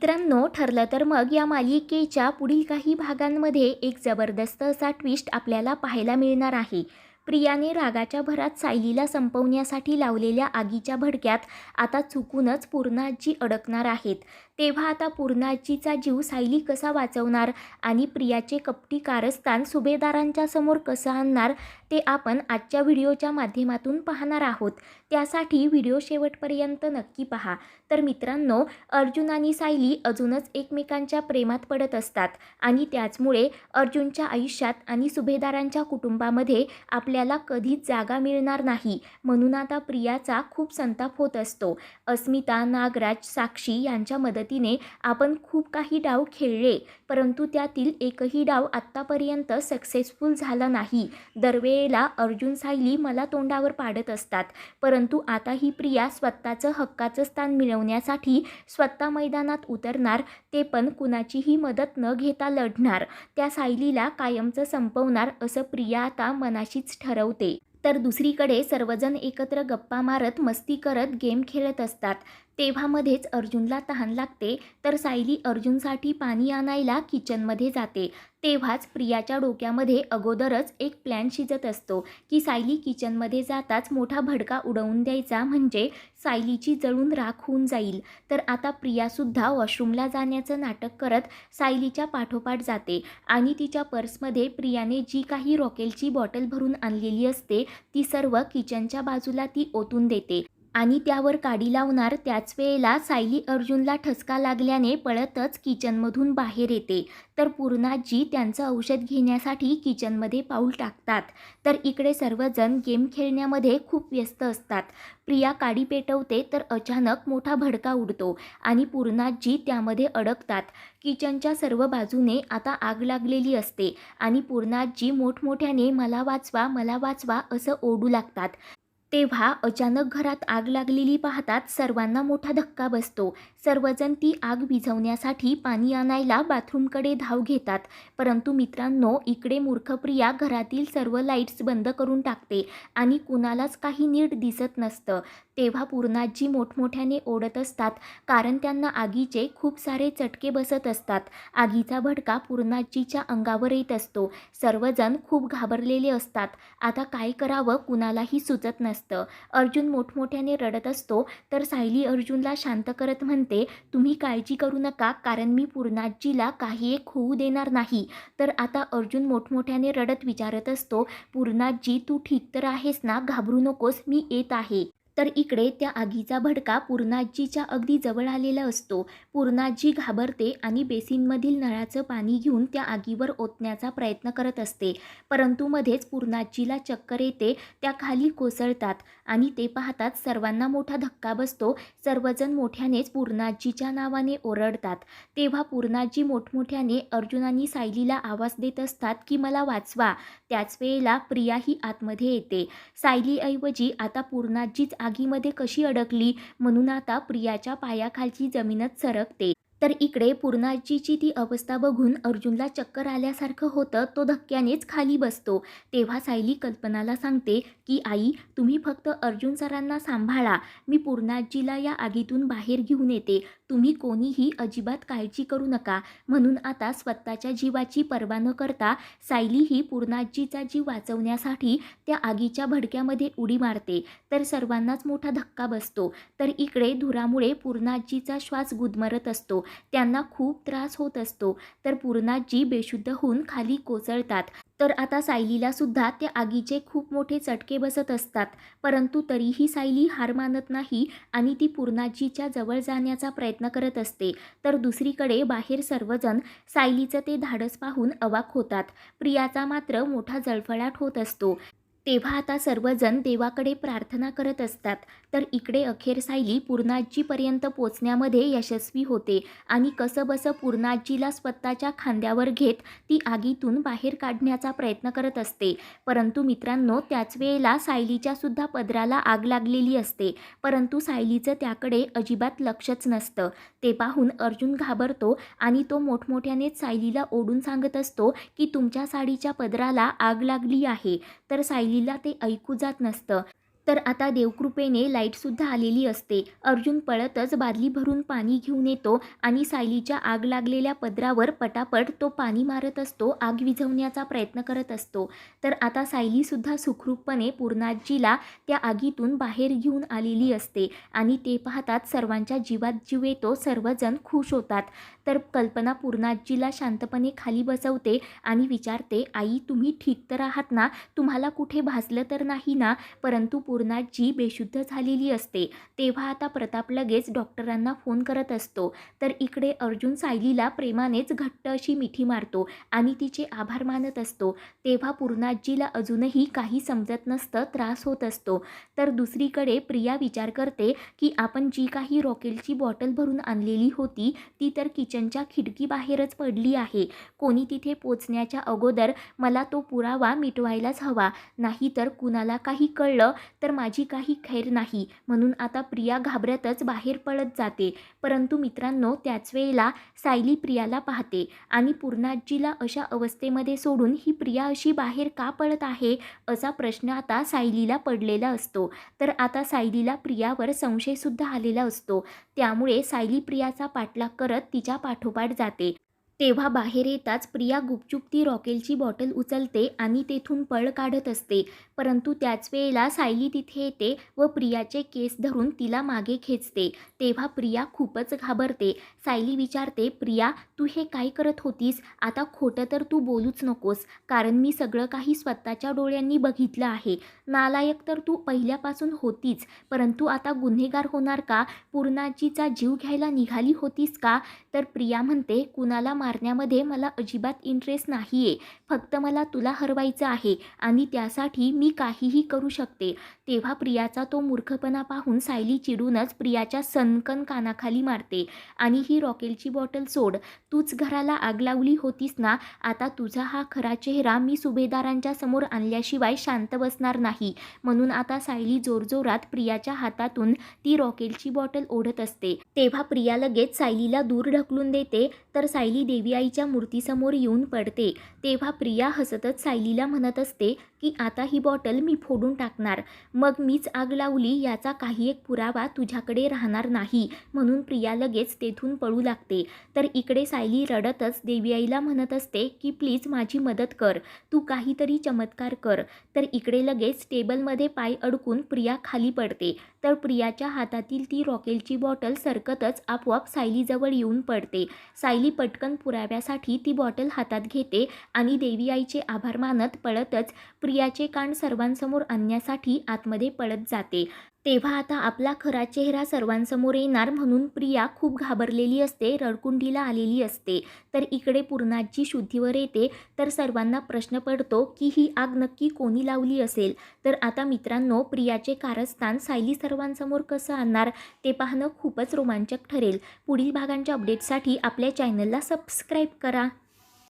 मित्रांनो, ठरलं तर मग या मालिकेच्या पुढील काही भागांमध्ये एक जबरदस्त असा ट्विस्ट आपल्याला पाहायला मिळणार आहे. प्रियाने रागाच्या भरात सायलीला संपवण्यासाठी लावलेल्या आगीच्या भडक्यात आता चुकूनच पूर्णाजी अडकणार आहेत. तेव्हा आता पूर्णाजीचा जीव सायली कसा वाचवणार आणि प्रियाचे कपटी कारस्थान सुभेदारांच्या समोर कसं आणणार ते आपण आजच्या व्हिडिओच्या माध्यमातून पाहणार आहोत. त्यासाठी व्हिडिओ शेवटपर्यंत नक्की पहा. तर मित्रांनो, अर्जुन आणि सायली अजूनच एकमेकांच्या प्रेमात पडत असतात आणि त्याचमुळे अर्जुनच्या आयुष्यात आणि सुभेदारांच्या कुटुंबामध्ये आपल्याला कधीच जागा मिळणार नाही, म्हणून आता प्रियाचा खूप संताप होत असतो. अस्मिता, नागराज, साक्षी यांच्या मदतीने आपण खूप काही डाव खेळले, परंतु त्यातील एकही डाव आत्तापर्यंत सक्सेसफुल झाला नाही. दरवेळेला अर्जुन सायली मला तोंडावर पाडत असतात, परंतु आता ही प्रिया स्वतःचं हक्काचं स्थान मिळवण्यासाठी स्वतः मैदानात उतरणार, ते पण कुणाचीही मदत न घेता लढणार. त्या सायलीला कायमचं संपवणार असं प्रिया आता मनाशीच ठरवते. तर दुसरीकडे सर्वजण एकत्र गप्पा मारत मस्ती करत गेम खेळत असतात. तेव्हा मध्येच अर्जुनला तहान लागते, तर सायली अर्जुनसाठी पाणी आणायला किचनमध्ये जाते. तेव्हाच प्रियाच्या डोक्यामध्ये अगोदरच एक प्लॅन शिजत असतो की सायली किचनमध्ये जाताच मोठा भडका उडवून द्यायचा, म्हणजे सायलीची जळून राख होऊन जाईल. तर आता प्रियासुद्धा वॉशरूमला जाण्याचं नाटक करत सायलीच्या पाठोपाठ जाते आणि तिच्या पर्समध्ये प्रियाने जी काही रॉकेलची बॉटल भरून आणलेली असते ती सर्व किचनच्या बाजूला ती ओतून देते आणि त्यावर काडी लावणार त्याच वेळेला सायली अर्जुनला ठसका लागल्याने पळतच किचनमधून बाहेर येते. तर पूर्णाजी त्यांचं औषध घेण्यासाठी किचनमध्ये पाऊल टाकतात. तर इकडे सर्वजण गेम खेळण्यामध्ये खूप व्यस्त असतात. प्रिया काडी पेटवते तर अचानक मोठा भडका उडतो आणि पूर्णाजी त्यामध्ये अडकतात. किचनच्या सर्व बाजूने आता आग लागलेली असते आणि पूर्णाजी मोठमोठ्याने मला वाचवा, मला वाचवा असं ओरडू लागतात. तेव्हा अचानक घरात आग लागलेली पाहतात सर्वांना मोठा धक्का बसतो. सर्वजण ती आग विझवण्यासाठी पाणी आणायला बाथरूमकडे धाव घेतात, परंतु मित्रांनो, इकडे मूर्ख प्रिया घरातील सर्व लाईट्स बंद करून टाकते आणि कुणालाच काही नीट दिसत नसतं. तेव्हा पूर्णाजी मोठमोठ्याने ओढत असतात, कारण त्यांना आगीचे खूप सारे चटके बसत असतात. आगीचा भडका पूर्णाजीच्या अंगावर येत असतो. सर्वजण खूप घाबरलेले असतात. आता काय करावं कुणालाही सुचत नसतं. अर्जुन मोठमोठ्याने रडत असतो, तर सायली अर्जुनला शांत करत म्हणते, तुम्ही काळजी करू नका, कारण मी पूर्णाजीला काही एक होऊ देणार नाही. तर आता अर्जुन मोठमोठ्याने रडत विचारत असतो, पूर्णाजी तू ठीक तर आहेस ना? घाबरू नकोस, मी येत आहे. तर इकडे त्या आगीचा भडका पूर्णाजीच्या अगदी जवळ आलेला असतो. पूर्णाजी घाबरते आणि बेसिनमधील नळाचं पाणी घेऊन त्या आगीवर ओतण्याचा प्रयत्न करत असते, परंतु मध्येच पूर्णाजीला चक्कर येते, त्या खाली कोसळतात आणि ते पाहताच सर्वांना मोठा धक्का बसतो. सर्वजण मोठ्यानेच पूर्णाजीच्या नावाने ओरडतात. तेव्हा पूर्णाजी मोठमोठ्याने अर्जुन आणि सायलीला आवाज देत असतात की मला वाचवा. त्याच वेळेला प्रियाही आतमध्ये येते. सायलीऐवजी आता पूर्णाजीच आगीमध्ये कशी अडकली, म्हणून आता प्रियाच्या पायाखालची जमीनच सरकते. तर इकडे पूर्णाजीची ती अवस्था बघून अर्जुनला चक्कर आल्यासारखं होतं. तो धक्क्यानेच खाली बसतो. तेव्हा सायली कल्पनाला सांगते की आई, तुम्ही फक्त अर्जुन सरांना सांभाळा, मी पूर्णाजीला या आगीतून बाहेर घेऊन येते. तुम्ही कोणीही अजिबात काळजी करू नका. म्हणून आता स्वतःच्या जीवाची पर्वा न करता सायली ही पूर्णाजीचा जीव वाचवण्यासाठी त्या आगीच्या भडक्यामध्ये उडी मारते. तर सर्वांनाच मोठा धक्का बसतो. तर इकडे धुरामुळे पूर्णाजीचा श्वास गुदमरत असतो. त्यांना खूप त्रास होत असतो. तर पूर्णाजी बेशुद्ध होऊन खाली कोसळतात. तर आता सायलीला सुद्धा त्या आगीचे खूप मोठे चटके बसत असतात, परंतु तरीही सायली हार मानत नाही आणि ती पूर्णाजीच्या जवळ जाण्याचा प्रयत्न करत असते. तर दुसरीकडे बाहेर सर्वजण सायलीचं ते धाडस पाहून अवाक होतात. प्रियाचा मात्र मोठा जळफळाट होत असतो. तेव्हा आता सर्वजण देवाकडे प्रार्थना करत असतात. तर इकडे अखेर सायली पूर्णाजीपर्यंत पोचण्यामध्ये यशस्वी होते आणि कसंबसं पूर्णाजीला स्वतःच्या खांद्यावर घेत ती आगीतून बाहेर काढण्याचा प्रयत्न करत असते. परंतु मित्रांनो, त्याच वेळेला सायलीच्या सुद्धा पदराला आग लागलेली असते, परंतु सायलीचं त्याकडे अजिबात लक्षच नसतं. ते पाहून अर्जुन घाबरतो आणि तो मोठमोठ्यानेच सायलीला ओढून सांगत असतो की तुमच्या साडीच्या पदराला आग लागली आहे. तर सायलीला ते ऐकू जात नसतं. तर आता देवकृपेने लाईटसुद्धा आलेली असते. अर्जुन पळतच बादली भरून पाणी घेऊन येतो आणि सायलीच्या आग लागलेल्या पदरावर पटापट तो पाणी मारत असतो, आग विझवण्याचा प्रयत्न करत असतो. तर आता सायलीसुद्धा सुखरूपपणे पूर्णाजीला त्या आगीतून बाहेर घेऊन आलेली असते आणि ते पाहतात सर्वांच्या जीवात जीव येतो, सर्वजण खुश होतात. तर कल्पना पूर्णाजीला शांतपणे खाली बसवते आणि विचारते, आई तुम्ही ठीक तर आहात ना? तुम्हाला कुठे भाजलं तर नाही ना? परंतु पूर्णाजी बेशुद्ध झालेली असते. तेव्हा आता प्रताप लगेच डॉक्टरांना फोन करत असतो. तर इकडे अर्जुन सायलीला प्रेमानेच घट्ट अशी मिठी मारतो आणि तिचे आभार मानत असतो. तेव्हा पूर्णाजीला अजूनही काही समजत नसतं, त्रास होत असतो. तर दुसरीकडे प्रिया विचार करते की आपण जी काही रॉकेलची बॉटल भरून आणलेली होती ती तर किचनच्या खिडकीबाहेरच पडली आहे. कोणी तिथे पोचण्याच्या अगोदर मला तो पुरावा मिटवायलाच हवा, नाहीतर कुणाला काही कळलं तर माझी काही खैर नाही. म्हणून आता प्रिया घाबरतच बाहेर पळत जाते. परंतु मित्रांनो, त्याच वेळेला सायली प्रियाला पाहते आणि पूर्णाजीला अशा अवस्थेमध्ये सोडून ही प्रिया अशी बाहेर का पळत आहे असा प्रश्न आता सायलीला पडलेला असतो. तर आता सायलीला प्रियावर संशयसुद्धा आलेला असतो. त्यामुळे सायली प्रियाचा पाठलाग करत तिच्या पाठोपाठ जाते. तेव्हा बाहेर येताच प्रिया गुपचूप ती रॉकेलची बॉटल उचलते आणि तेथून पळ काढत असते. परंतु त्याच वेळेला सायली तिथे येते व प्रियाचे केस धरून तिला मागे खेचते. तेव्हा प्रिया खूपच घाबरते. सायली विचारते, प्रिया तू हे काय करत होतीस? आता खोटं तर तू बोलूच नकोस, कारण मी सगळं काही स्वतःच्या डोळ्यांनी बघितलं आहे. नालायक तर तू पहिल्यापासून होतीच, परंतु आता गुन्हेगार होणार का? पूर्णाजीचा जीव घ्यायला निघाली होतीस का? तर प्रिया म्हणते, कुणाला मारण्यामध्ये मला अजिबात इंटरेस्ट नाही आहे. फक्त मला तुला हरवायचं आहे आणि त्यासाठी मी काहीही करू शकते. तेव्हा प्रियाचा तो मूर्खपणा पाहून सायली चिडूनच प्रियाच्या सनकन कानाखाली मारते आणि ही रॉकेलची बॉटल सोड. तूच घराला आग लावली होतीस ना? आता तुझा हा खरा चेहरा मी सुभेदारांच्या समोर आणल्याशिवाय शांत बसणार नाही. म्हणून आता सायली जोरजोरात प्रियाच्या हातातून ती रॉकेलची बॉटल ओढत असते. तेव्हा प्रिया लगेच सायलीला दूर ढकलून देते. तर सायली देवी आईच्या मूर्तीसमोर येऊन पडते. तेव्हा प्रिया हसतच सायलीला म्हणत असते की आता ही बॉटल मी फोडून टाकणार, मग मीच आग लावली याचा काही एक पुरावा तुझ्याकडे राहणार नाही. म्हणून प्रिया लगेच तेथून पळू लागते. तर इकडे सायली रडतच देवी आईला म्हणत असते की प्लीज माझी मदत कर, तू काहीतरी चमत्कार कर. तर इकडे लगेच टेबलमध्ये पाय अडकून प्रिया खाली पडते. तर प्रियाच्या हातातील ती रॉकेलची बॉटल सरकतच आपोआप सायलीजवळ येऊन पडते. सायली पटकन पुराव्यासाठी ती बॉटल हातात घेते आणि देवी आईचे आभार मानत पळतच प्रियाचे कान सर्वांसमोर आणण्यासाठी आतमध्ये पळत जाते. तेव्हा आता आपला खरा चेहरा सर्वांसमोर येणार म्हणून प्रिया खूप घाबरलेली असते, रडकुंडीला आलेली असते. तर इकडे पूर्णाजी शुद्धीवर येते. तर सर्वांना प्रश्न पडतो की ही आग नक्की कोणी लावली असेल. तर आता मित्रांनो, प्रियाचे कारस्थान सायली सर्वांसमोर कसं आणणार ते पाहणं खूपच रोमांचक ठरेल. पुढील भागांच्या अपडेटसाठी आपल्या चॅनलला सबस्क्राईब करा.